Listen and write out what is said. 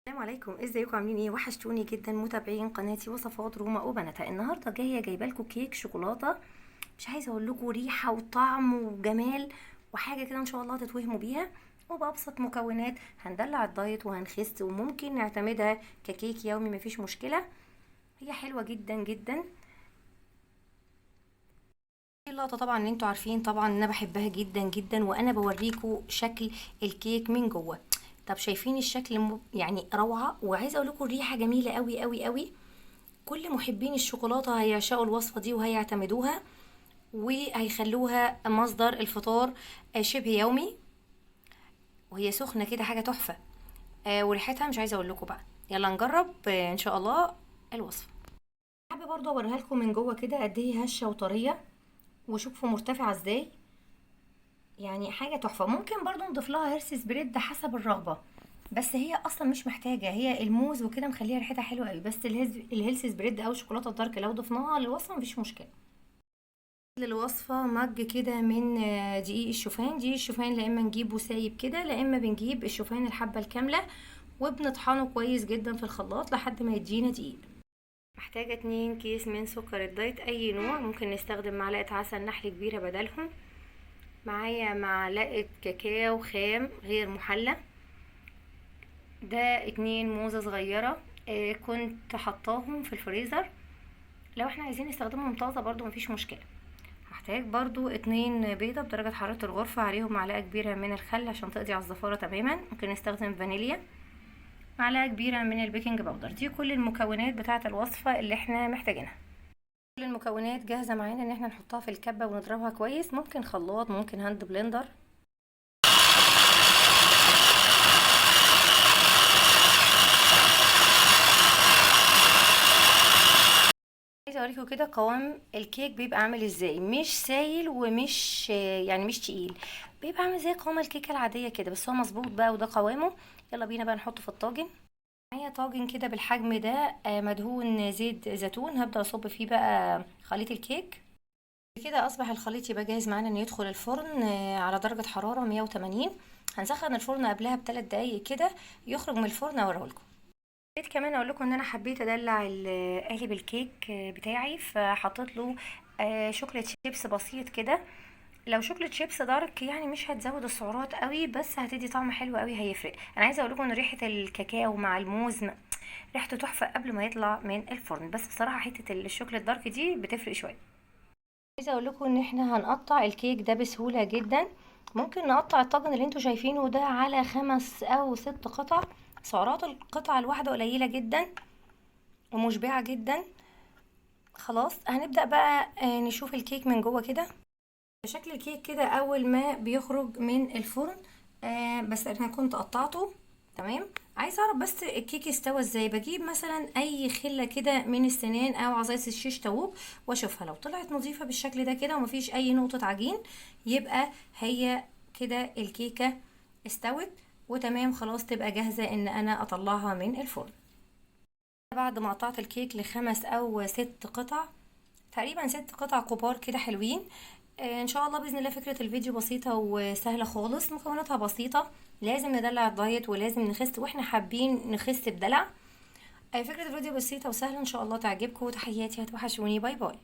السلام عليكم، ازيكم؟ عاملين ايه؟ وحشتوني جدا متابعين قناتي وصفات روما وبناتها. النهارده جايبه لكم كيك شوكولاته. مش عايزه اقول لكم ريحه وطعم وجمال وحاجه كده ان شاء الله تتوهموا بيها، وبابسط مكونات هندلع الدايت وهنخس، وممكن نعتمدها ككيك يومي مفيش مشكله. هي حلوه جدا جدا. اللقطه طبعا ان انتوا عارفين طبعا ان انا بحبها جدا جدا، وانا بوريكم شكل الكيك من جوه. طب شايفين الشكل يعني روعه، وعايزه اقول لكم الريحه جميله قوي قوي قوي. كل محبين الشوكولاتة هيعشقوا الوصفة دي وهيعتمدوها وهيخلوها مصدر الفطار شبه يومي. وهي سخنة كده حاجة تحفة. وريحتها مش عايزة اقول لكم بقى. يلا نجرب ان شاء الله الوصفة. حابة برضه اوريها لكم من جوه كده قد ايه هشة وطرية، وشوفوا مرتفعة ازاي. يعني حاجة تحفة. ممكن برضه نضيف لها هرسس بريد حسب الرغبة، بس هي اصلا مش محتاجة. هي الموز وكده مخليها ريحتها حلوة قوي، بس الهيلث بريد او الشوكولاتة الدارك لو ضفناها للوصفة مفيش مشكلة. للوصفة مج كده من دقيق الشوفان. دقيق الشوفان لا اما نجيبه سايب كده، لا اما بنجيب الشوفان الحبة الكاملة وبنطحنه كويس جدا في الخلاط لحد ما يدينا دقيق. محتاجة 2 كيس من سكر الدايت اي نوع، ممكن نستخدم معلقة عسل نحل كبيرة بدلهم. معايا معلقة كاكاو خام غير محلى. ده 2 موزة صغيرة. كنت حطاهم في الفريزر، لو احنا عايزين نستخدمهم طازة برضو مفيش مشكلة. هحتاج برضو 2 بيضة بدرجة حرارة الغرفة، عليهم معلقة كبيرة من الخل عشان تقضي على الزفارة تماما. ممكن نستخدم فانيليا، معلقة كبيرة من البيكنج باودر. دي كل المكونات بتاعة الوصفة اللي احنا محتاجينها. كل المكونات جاهزة معانا ان احنا نحطها في الكبة ونضربها كويس. ممكن خلاط، ممكن هاند بلندر. عايزه اوريكم كده قوام الكيك بيبقى عامل ازاي. مش سايل ومش يعني مش تقيل، بيبقى عامل زي قوام الكيكه العاديه كده، بس هو مظبوط بقى وده قوامه. يلا بينا بقى نحطه في الطاجن. معايا طاجن كده بالحجم ده مدهون زيت زيتون. هبدا اصب فيه بقى خليط الكيك. كده اصبح الخليط يبقى جاهز معانا انه يدخل الفرن على درجه حراره 180. هنسخن الفرن قبلها ب3 دقايق كده يخرج من الفرن اوريهولكم. حبيت كمان اقول لكم ان انا حبيت ادلع قالب الكيك بتاعي، فحطيت له شوكليت شيبس بسيط كده. لو شوكليت شيبس دارك يعني مش هتزود السعرات قوي، بس هتدي طعم حلو قوي هيفرق. انا عايزه اقول لكم ان ريحه الكاكاو مع الموز ريحته تحفه قبل ما يطلع من الفرن، بس بصراحه حته الشوكليت دارك دي بتفرق شويه. عايزه اقول لكم ان احنا هنقطع الكيك ده بسهوله جدا. ممكن نقطع الطاجن اللي انتوا شايفينه ده على 5 أو 6 قطع. سعرات القطعه الواحده قليله جدا ومشبعة جدا. خلاص هنبدأ بقى نشوف الكيك من جوه كده. شكل الكيك كده اول ما بيخرج من الفرن. بس انا كنت قطعته تمام. عايزه اعرف بس الكيك استوى ازاي. بجيب مثلا اي خله كده من السنان او عصايه الشيش تاووب واشوفها، لو طلعت نظيفه بالشكل ده كده ومفيش اي نقطه عجين يبقى هي كده الكيكه استوت وتمام. خلاص تبقى جاهزه ان انا اطلعها من الفرن. بعد ما قطعت الكيك ل5 أو 6 قطع، تقريبا 6 قطع كبار كده حلوين. ان شاء الله باذن الله. فكره الفيديو بسيطه وسهله خالص، مكوناتها بسيطه. لازم ندلع الدايت ولازم نخس، واحنا حابين نخس بدلع. فكره الفيديو بسيطه وسهله، ان شاء الله تعجبكم. تحياتي، هتوحشوني، باي باي.